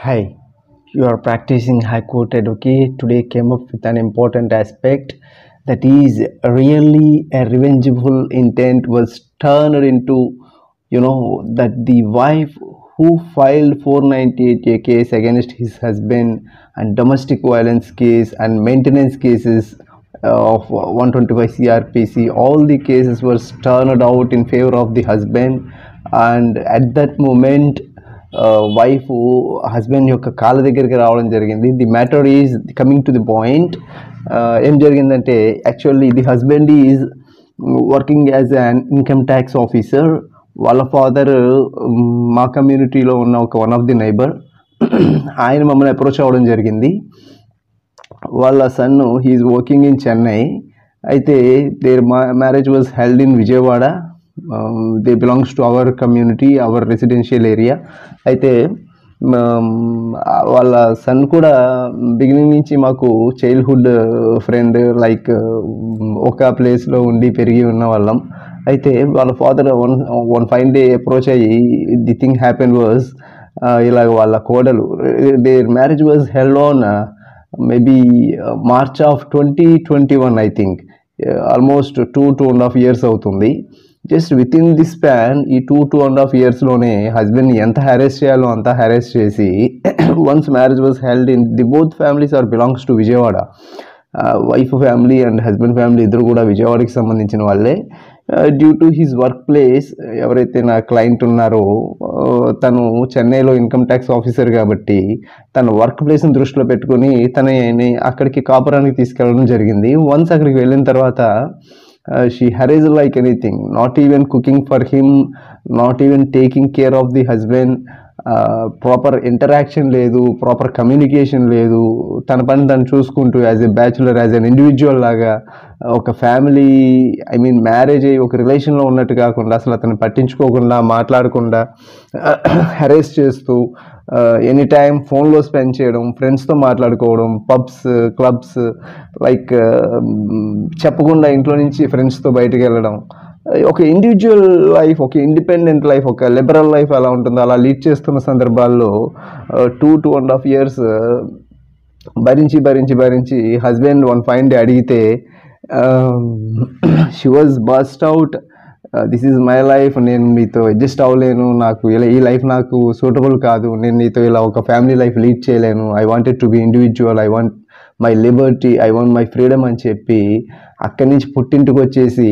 Hi, you are practicing High Court Advocate. Today came up with an important aspect that is really a revengeful intent was turned into, that the wife who filed 498A case against his husband and domestic violence case and maintenance cases of 125 CRPC, all the cases were turned out in favor of the husband, and at that moment wife husband యొక్క కాళ్ళ దగ్గరికి రావడం జరిగింది. The matter is coming to the point. ఏం జరిగిందంటే actually the husband is working as an income tax officer. వాళ్ళ father మా కమ్యూనిటీలో ఉన్న వన్ ఆఫ్ ది నైబర్, ఆయన మమ్మల్ని అప్రోచ్ అవ్వడం జరిగింది. వాళ్ళ son he's working in Chennai. అయితే their marriage was held in Vijayawada. They belongs to our community, our residential area. అయితే వాళ్ళ సన్ కూడా బిగినింగ్ నుంచి మాకు చైల్డ్హుడ్ ఫ్రెండ్, లైక్ ఒక ప్లేస్లో ఉండి పెరిగి ఉన్న వాళ్ళం. అయితే వాళ్ళ father one fine day approach అయ్యి ది థింగ్ హ్యాపెన్ వాజ్, ఇలాగ వాళ్ళ కోడలు, there marriage was held on maybe March of 2021, I think. Almost 2.5 years అవుతుంది. Just with in the span ఈ 2.5 yearsలోనే హస్బెండ్ని ఎంత హ్యారెస్ చేయాలో అంతా హ్యారెస్ చేసి once marriage was held in the both families are belongs to Vijayawada. Wife family and husband family ఇద్దరు కూడా విజయవాడకి సంబంధించిన వాళ్ళే. Due to his work place, ఎవరైతే నా క్లయింట్ ఉన్నారో తను చెన్నైలో ఇన్కమ్ ట్యాక్స్ ఆఫీసర్ కాబట్టి తన వర్క్ ప్లేస్ని దృష్టిలో పెట్టుకొని తనని అక్కడికి కాపురానికి తీసుకెళ్ళడం జరిగింది. వన్స్ అక్కడికి వెళ్ళిన తర్వాత she harassed like anything, not even cooking for him, not even taking care of the husband. Proper interaction లేదు, ప్రాపర్ కమ్యూనికేషన్ లేదు. తన పని తను చూసుకుంటూ as a bachelor, as an individual లాగా ఒక ఫ్యామిలీ, ఐ మీన్ మ్యారేజ్ అయ్యి ఒక రిలేషన్లో ఉన్నట్టు కాకుండా అసలు అతను పట్టించుకోకుండా, మాట్లాడకుండా హెరేస్ చేస్తూ ఎనీ టైం ఫోన్లో స్పెండ్ చేయడం, ఫ్రెండ్స్తో మాట్లాడుకోవడం, పబ్స్, క్లబ్స్, లైక్ చెప్పకుండా ఇంట్లో నుంచి ఫ్రెండ్స్తో బయటకు వెళ్ళడం. ఒక ఇండివిజువల్ లైఫ్, ఒక ఇండిపెండెంట్ లైఫ్, ఒక లిబరల్ లైఫ్ ఎలా ఉంటుందో అలా లీడ్ చేస్తున్న సందర్భాల్లో 2.5 years భరించి హస్బెండ్ వన్ ఫైన్ డే అడిగితే she was burst out, this is my life, నేను మీతో అడ్జస్ట్ అవ్వలేను, నాకు ఈ లైఫ్ నాకు సూటబుల్ కాదు, నేను నీతో ఇలా ఒక ఫ్యామిలీ లైఫ్ లీడ్ చేయలేను, I wanted to be individual, I want my Liberty, I want my freedom అని చెప్పి అక్కడి నుంచి పుట్టింటికి వచ్చేసి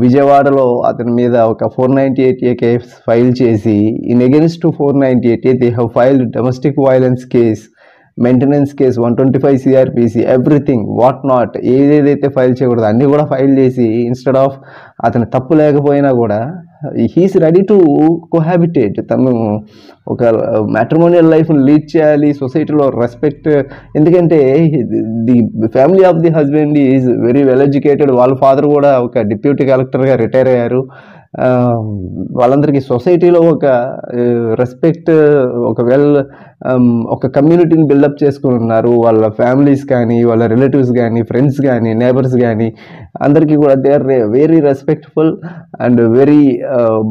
విజయవాడలో అతని మీద ఒక 498A కేస్ ఫైల్ చేసి, in against to 498A they have filed domestic violence case, maintenance case, 125 CRPC, everything what not, ఏదేదైతే ఫైల్ చేయకూడదు అన్నీ కూడా ఫైల్ చేసి, ఇన్స్టెడ్ ఆఫ్ అతను తప్పు లేకపోయినా కూడా హీస్ రెడీ టు కోహాబిటేట్. తను ఒక మ్యాట్రిమోనియల్ లైఫ్ని లీడ్ చేయాలి, సొసైటీలో రెస్పెక్ట్. ఎందుకంటే the family of the husband is very well educated. వాళ్ళ ఫాదర్ కూడా ఒక డిప్యూటీ కలెక్టర్గా రిటైర్ అయ్యారు. వాళ్ళందరికీ సొసైటీలో ఒక రెస్పెక్ట్, ఒక కమ్యూనిటీని బిల్డప్ చేసుకుని ఉన్నారు. వాళ్ళ ఫ్యామిలీస్ కానీ, వాళ్ళ రిలేటివ్స్ కానీ, ఫ్రెండ్స్ కానీ, నేబర్స్ కానీ అందరికీ కూడా they are very respectful and very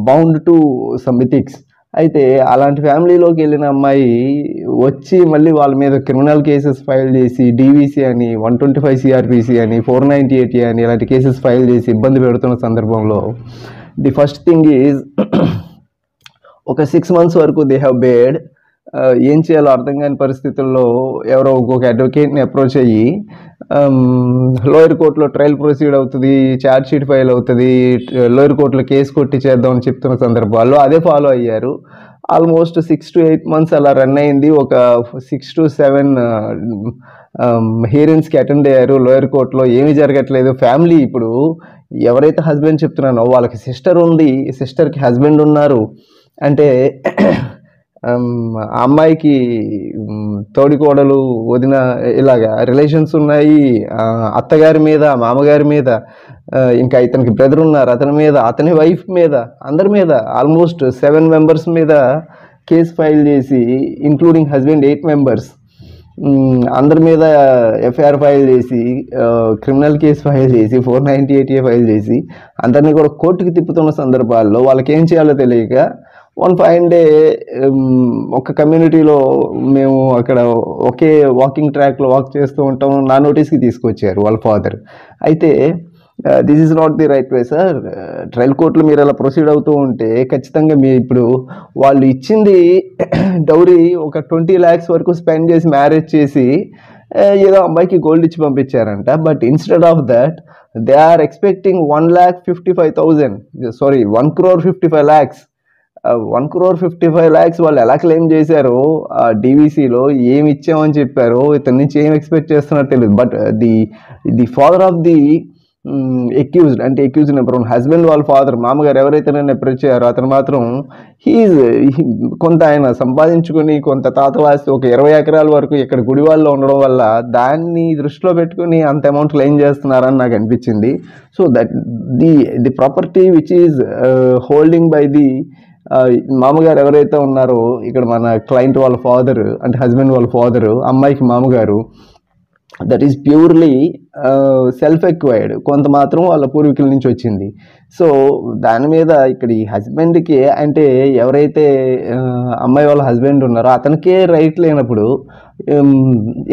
bound to some ethics. అయితే అలాంటి ఫ్యామిలీలోకి వెళ్ళిన అమ్మాయి వచ్చి మళ్ళీ వాళ్ళ మీద క్రిమినల్ కేసెస్ ఫైల్ చేసి, DVC అని, 125 CRPC అని, 498A అని ఇలాంటి కేసెస్ ఫైల్ చేసి ఇబ్బంది పెడుతున్న సందర్భంలో ది ఫస్ట్ థింగ్ ఈజ్ ఒక 6 months వరకు దే హ్యావ్ బేడ్. ఏం చేయాలో అర్థం కాని పరిస్థితుల్లో ఎవరో ఇంకొక అడ్వకేట్ని అప్రోచ్ అయ్యి లోయర్ కోర్టులో ట్రయల్ ప్రొసీడ్ అవుతుంది, ఛార్జ్ షీట్ ఫైల్ అవుతుంది, లోయర్ కోర్టులో కేసు కొట్టి చేద్దామని చెప్తున్న సందర్భాల్లో అదే ఫాలో అయ్యారు. ఆల్మోస్ట్ 6 to 8 months అలా రన్ అయింది. ఒక 6 to 7 హియరింగ్స్కి అటెండ్ అయ్యారు లోయర్ కోర్టులో. ఏమీ జరగట్లేదు. ఫ్యామిలీ ఇప్పుడు ఎవరైతే హస్బెండ్ చెప్తున్నానో వాళ్ళకి సిస్టర్ ఉంది, సిస్టర్కి హస్బెండ్ ఉన్నారు. అంటే అమ్మాయికి తోడికోడలు, వదిన, ఇలాగా రిలేషన్స్ ఉన్నాయి. అత్తగారి మీద, మామగారి మీద, ఇంకా ఇతనికి బ్రదర్ ఉన్నారు, అతని మీద, అతని వైఫ్ మీద, అందరి మీద ఆల్మోస్ట్ 7 members మీద కేసు ఫైల్ చేసి, ఇంక్లూడింగ్ హస్బెండ్ 8 members, అందరి మీద FIR ఫైల్ చేసి, క్రిమినల్ కేసు ఫైల్ చేసి, 498A ఫైల్ చేసి అందరినీ కూడా కోర్టుకి తిప్పుతున్న సందర్భాల్లో వాళ్ళకి ఏం చేయాలో తెలియక వన్ ఫైన్ డే ఒక కమ్యూనిటీలో మేము అక్కడ ఒకే వాకింగ్ ట్రాక్లో వాక్ చేస్తూ ఉంటాం, నా నోటీస్కి తీసుకొచ్చారు వాళ్ళ ఫాదర్. అయితే this is not the right way sir, trial కోర్టులో మీరు అలా ప్రొసీడ్ అవుతూ ఉంటే ఖచ్చితంగా మీ ఇప్పుడు వాళ్ళు ఇచ్చింది డౌరీ ఒక 20 lakhs వరకు స్పెండ్ చేసి మ్యారేజ్ చేసి ఏదో అమ్మాయికి గోల్డ్ ఇచ్చి పంపించారంట. But instead of that they are expecting 1,55,000, sorry 1,55,00,000. 1,55,00,000 వాళ్ళు ఎలా క్లెయిమ్ చేశారో డీవీసీలో ఏమి ఇచ్చామని చెప్పారో ఇతని నుంచి ఏం ఎక్స్పెక్ట్ చేస్తున్నారో తెలియదు. But the father of the accused, అంటే ఎక్యూజ్డ్ నెంబర్ 1 హస్బెండ్ వాళ్ళ ఫాదర్, మామగారు ఎవరైతే నన్ను అప్రోచ్ చేయారో అతను మాత్రం కొంత ఆయన సంపాదించుకొని కొంత తాతవాసి ఒక 20 ఎకరాల వరకు ఇక్కడ గుడివాళ్ళలో ఉండడం వల్ల దాన్ని దృష్టిలో పెట్టుకుని అంత అమౌంట్ క్లెయిమ్ చేస్తున్నారని నాకు అనిపించింది. So that the property which is holding by the మామగారు ఎవరైతే ఉన్నారో ఇక్కడ మన క్లయింట్ వాళ్ళ ఫాదర్, అంటే హస్బెండ్ వాళ్ళ ఫాదరు, అమ్మాయికి మామగారు, that is purely self acquired, కొంత మాత్రం వాళ్ళ పూర్వీకుల నుంచి వచ్చింది. సో దాని మీద ఇక్కడ ఈ హస్బెండ్కి, అంటే ఎవరైతే అమ్మాయి వాళ్ళ హస్బెండ్ ఉన్నారో అతనికే రైట్ లేనప్పుడు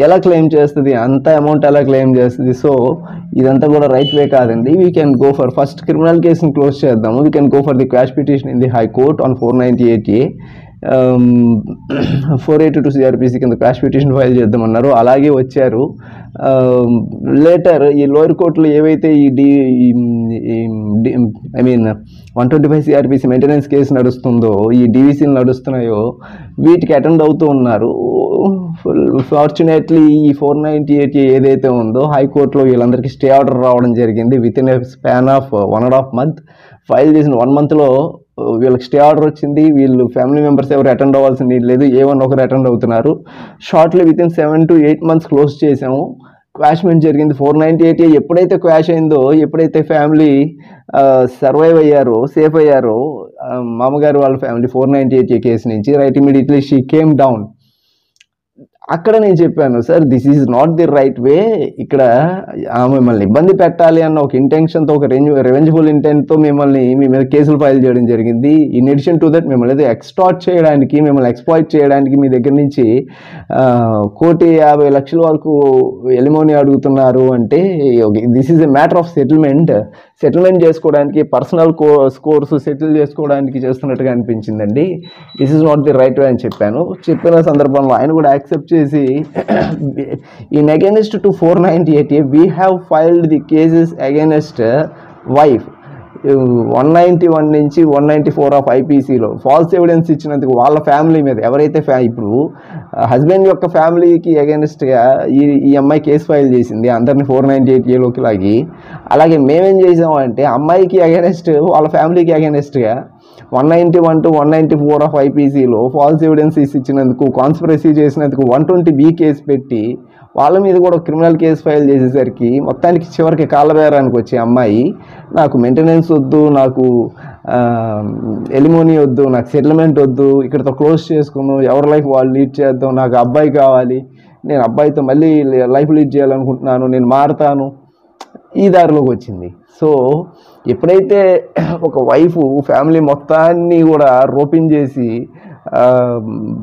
ఎలా క్లెయిమ్ చేస్తుంది, అంత అమౌంట్ ఎలా క్లెయిమ్ చేస్తుంది? సో ఇదంతా కూడా రైట్ వే కాదండి. We can go for first criminal కేసుని క్లోజ్ చేద్దాము. We can go for the quash petition in the high court on 498A. 482 CRPC కింద క్వాష్ పిటిషన్ ఫైల్ చేద్దామన్నారు, అలాగే వచ్చారు. లేటర్ ఈ లోయర్ కోర్టులో ఏవైతే I mean 125 CRPC maintenance case నడుస్తుందో, ఈ డీవీసీలు నడుస్తున్నాయో వీటికి అటెండ్ అవుతూ ఉన్నారు. ఫార్చునేట్లీ ఈ 498 ఏదైతే ఉందో హైకోర్టులో వీళ్ళందరికీ స్టే ఆర్డర్ రావడం జరిగింది. With in a span of 1.5 month. File చేసిన 1 monthలో వీళ్ళకి స్టే ఆర్డర్ వచ్చింది. వీళ్ళు ఫ్యామిలీ మెంబర్స్ ఎవరు అటెండ్ అవ్వాల్సిన నీడ్ లేదు, A1 ఒకరు అటెండ్ అవుతున్నారు. Shortly with in 7 to 8 months close చేసాము. క్వాష్మెంట్ జరిగింది. 498 ఎప్పుడైతే క్వాష్ అయిందో, ఎప్పుడైతే ఫ్యామిలీ సర్వైవ్ అయ్యారో, సేఫ్ అయ్యారో మామగారు వాళ్ళ ఫ్యామిలీ 498 కేసు నుంచి, right immediately she came down. అక్కడ నేను చెప్పాను, sir this is not the right way. ఇక్కడ మిమ్మల్ని ఇబ్బంది పెట్టాలి అన్న ఒక ఇంటెన్షన్తో, ఒక రెవెంజ్ఫుల్ ఇంటెంట్తో మీ మీద కేసులు ఫైల్ చేయడం జరిగింది. ఇన్ అడిషన్ టు దట్ మిమ్మల్ని ఎక్స్టార్ట్ చేయడానికి, మిమ్మల్ని ఎక్స్ప్లాయిట్ చేయడానికి మీ దగ్గర నుంచి 1,50,00,000 వరకు ఎలిమోనీ అడుగుతున్నారు. అంటే this is a matter of settlement చేసుకోవడానికి, పర్సనల్ స్కోర్స్ సెటిల్ చేసుకోవడానికి చేస్తున్నట్టుగా అనిపించిందండి. This is not the right way అని చెప్పాను. చెప్పిన సందర్భంలో ఆయన కూడా యాక్సెప్ట్ చేసి, in against to 498 we have filed the cases against wife 191 నుంచి 194 ఆఫ్ IPCలో ఫాల్స్ ఎవిడెన్స్ ఇచ్చినందుకు వాళ్ళ ఫ్యామిలీ మీద, ఎవరైతే ఇప్పుడు హస్బెండ్ యొక్క ఫ్యామిలీకి అగైనెస్ట్గా ఈ అమ్మాయి కేసు ఫైల్ చేసింది, అందరినీ 498Aలోకి లాగి. అలాగే మేమేం చేసామంటే అమ్మాయికి అగైనెస్ట్, వాళ్ళ ఫ్యామిలీకి అగైనెస్ట్గా 191 to 194 ఆఫ్ IPCలో ఫాల్స్ ఎవిడెన్స్ ఇచ్చినందుకు, కాన్స్పిరసీ చేసినందుకు 120B కేసు పెట్టి వాళ్ళ మీద కూడా క్రిమినల్ కేసు ఫైల్ చేసేసరికి మొత్తానికి చివరికి కాళ్ళబేరానికి వచ్చే అమ్మాయి, నాకు మెయింటెనెన్స్ వద్దు, నాకు ఎలిమోనీ వద్దు, నాకు సెటిల్మెంట్ వద్దు, ఇక్కడతో క్లోజ్ చేసుకుందాం, ఎవరి లైఫ్ వాళ్ళు లీడ్ చేద్దాం, నాకు అబ్బాయి కావాలి, నేను అబ్బాయితో మళ్ళీ లైఫ్ లీడ్ చేయాలనుకుంటున్నాను, నేను మారుతాను, ఈ దారిలోకి వచ్చింది. సో ఎప్పుడైతే ఒక వైఫ్ ఫ్యామిలీ మొత్తాన్ని కూడా రోపింగ్ చేసి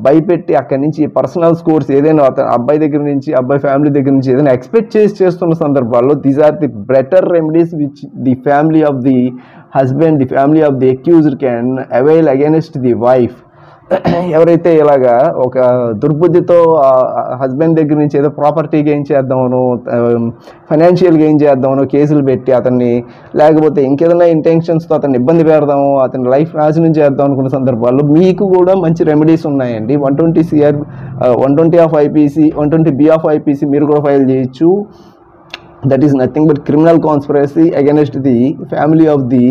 భయపెట్టి అక్కడి నుంచి పర్సనల్ స్కోర్స్ ఏదైనా అబ్బాయి దగ్గర నుంచి, అబ్బాయి ఫ్యామిలీ దగ్గర నుంచి ఏదైనా ఎక్స్పెక్ట్ చేస్తున్న సందర్భాల్లో, these are the better remedies which the family of the husband, the family of the accused can avail against the wife. ఎవరైతే ఇలాగా ఒక దుర్బుద్ధితో హస్బెండ్ దగ్గర నుంచి ఏదో ప్రాపర్టీ గెయిన్ చేద్దామనో, ఫైనాన్షియల్ గెయిన్ చేద్దామనో కేసులు పెట్టి అతన్ని, లేకపోతే ఇంకేదైనా ఇంటెన్షన్స్తో అతన్ని ఇబ్బంది పెడదాము, అతని లైఫ్ నాశనం చేద్దాం అనుకున్న సందర్భాల్లో మీకు కూడా మంచి రెమెడీస్ ఉన్నాయండి. 120 of IPC, 120B of IPC మీరు కూడా ఫైల్ చేయొచ్చు. That is nothing but criminal conspiracy against the family of the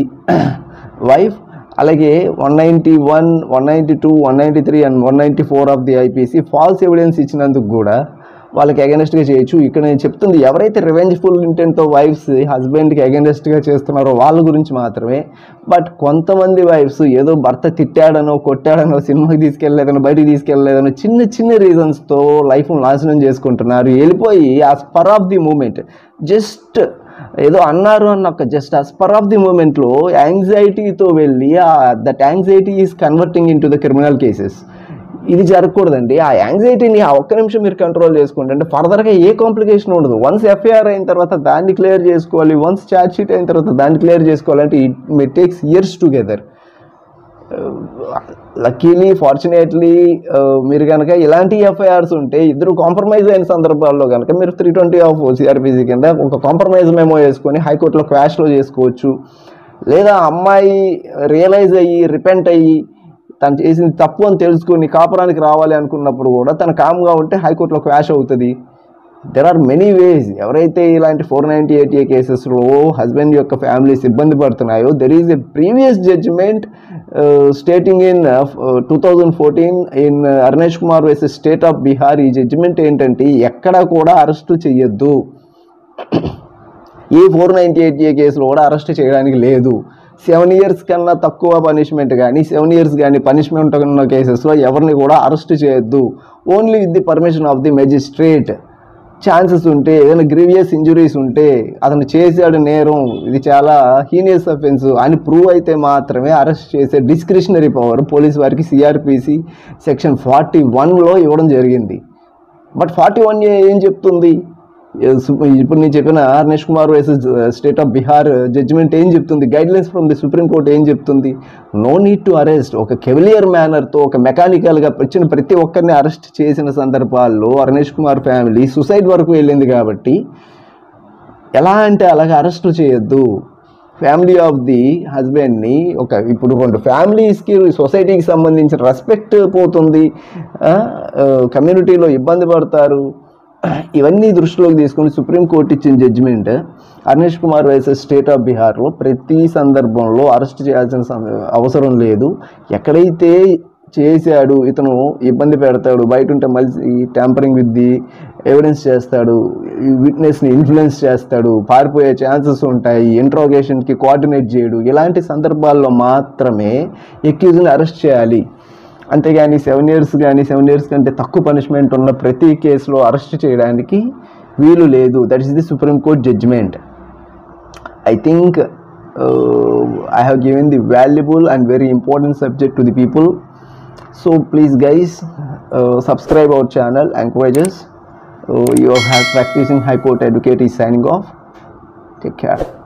wife. అలాగే 191, 192, 193 and 194 of the IPC falls evidence ఇచ్చినందుకు కూడా వాళ్ళకి అగైనెస్ట్గా చేయొచ్చు. ఇక్కడ నేను చెప్తుంది ఎవరైతే రివెంజ్ఫుల్ ఇంటెంట్తో వైఫ్స్ హస్బెండ్కి అగైనెస్ట్గా చేస్తున్నారో వాళ్ళ గురించి మాత్రమే. బట్ కొంతమంది వైఫ్స్ ఏదో భర్త తిట్టాడనో, కొట్టాడనో, సినిమాకి తీసుకెళ్ళలేదనో, బయటికి తీసుకెళ్ళలేదనో చిన్న చిన్న రీజన్స్తో లైఫ్ను నాశనం చేసుకుంటున్నారు. వెళ్ళిపోయి ఆ spur of the moment just ఏదో అన్నారు అన్న ఒక జస్ట్ స్పర్ ఆఫ్ ది మూమెంట్లో యాంగ్జైటీతో వెళ్ళి that anxiety is converting in to the criminal cases. ఇది జరగకూడదండి. ఆ యాంగ్జైటీని ఆ ఒక్క నిమిషం మీరు కంట్రోల్ చేసుకోండి, అంటే ఫర్దర్గా ఏ కాంప్లికేషన్ ఉండదు. వన్స్ ఎఫ్ఐఆర్ అయిన తర్వాత దాన్ని క్లియర్ చేసుకోవాలి, వన్స్ ఛార్జ్ షీట్ అయిన తర్వాత దాన్ని క్లియర్ చేసుకోవాలంటే it may takes years together. Luckily fortunately మీరు కనుక ఇలాంటి ఎఫ్ఐఆర్స్ ఉంటే ఇద్దరు కాంప్రమైజ్ అయిన సందర్భాల్లో కనుక మీరు 320 ఆఫ్ సిఆర్పిసి కింద ఒక కాంప్రమైజ్ మెమో వేసుకొని హైకోర్టులో క్వాష్లో చేసుకోవచ్చు. లేదా అమ్మాయి రియలైజ్ అయ్యి రిపెంట్ అయ్యి తను చేసింది తప్పు అని తెలుసుకొని కాపురానికి రావాలి అనుకున్నప్పుడు కూడా తను కామ్గా ఉంటే హైకోర్టులో క్వాష్ అవుతుంది. There are many ways. ఎవరైతే ఇలాంటి 498A కేసెస్లో హస్బెండ్ యొక్క ఫ్యామిలీస్ ఇబ్బంది పడుతున్నాయో, there is a previous judgement stating in 2014 in Arunesh Kumar versus state of Bihar. ఈ జడ్జిమెంట్ ఏంటంటే ఎక్కడ కూడా అరెస్టు చేయొద్దు, ఏ 498A కేసులో కూడా అరెస్ట్ చేయడానికి లేదు. 7 years కన్నా తక్కువ పనిష్మెంట్ కానీ 7 years కానీ పనిష్మెంట్ ఉన్న కేసెస్లో ఎవరిని కూడా అరెస్ట్ చేయొద్దు. Only with the permission of the magistrate. Chances ఉంటే, ఏదైనా గ్రీవియస్ ఇంజురీస్ ఉంటే, అతను చేశాడు నేరం, ఇది చాలా హీనియస్ అఫెన్స్ అని ప్రూవ్ అయితే మాత్రమే అరెస్ట్ చేసే డిస్క్రిషనరీ పవర్ పోలీస్ వారికి సిఆర్పిసి సెక్షన్ 41లో ఇవ్వడం జరిగింది. బట్ 41A ఏం చెప్తుంది? ఇప్పుడు నేను చెప్పిన Arnesh Kumar versus state of Bihar judgment ఏం చెప్తుంది? Guidelines from the supreme court ఏం చెప్తుంది? No need to arrest. ఒక కెవిలియర్ మేనర్తో ఒక మెకానికల్గా వచ్చిన ప్రతి ఒక్కరిని అరెస్ట్ చేసిన సందర్భాల్లో అరుణేష్ కుమార్ ఫ్యామిలీ సుసైడ్ వరకు వెళ్ళింది కాబట్టి ఎలా అంటే అలాగే అరెస్టులు చేయొద్దు. ఫ్యామిలీ ఆఫ్ ది హస్బెండ్ని ఇప్పుడు 2 ఫ్యామిలీస్కి సొసైటీకి సంబంధించిన రెస్పెక్ట్ పోతుంది, కమ్యూనిటీలో ఇబ్బంది పడతారు. ఇవన్నీ దృష్టిలోకి తీసుకుని సుప్రీంకోర్టు ఇచ్చిన judgment Arnesh Kumar versus state of బీహార్లో ప్రతి సందర్భంలో అరెస్ట్ చేయాల్సిన అవసరం లేదు. ఎక్కడైతే చేశాడు ఇతను ఇబ్బంది పెడతాడు, బయట ఉంటే మళ్ళీ ట్యాంపరింగ్ విత్ ది ఎవిడెన్స్ చేస్తాడు, విట్నెస్ని ఇన్ఫ్లుయెన్స్ చేస్తాడు, పారిపోయే ఛాన్సెస్ ఉంటాయి, ఇంట్రోగేషన్కి కోఆర్డినేట్ చేయడు, ఇలాంటి సందర్భాల్లో మాత్రమే ఎక్యూజ్ని అరెస్ట్ చేయాలి. అంతేగాని 7 years కానీ 7 years కంటే తక్కువ పనిష్మెంట్ ఉన్న ప్రతి కేసులో అరెస్ట్ చేయడానికి వీలు లేదు. That is the supreme court judgment. I think I have given the valuable and very important subject to the people. So please guys, subscribe our channel, encourage us. Your practicing high court advocate is signing off. Take care.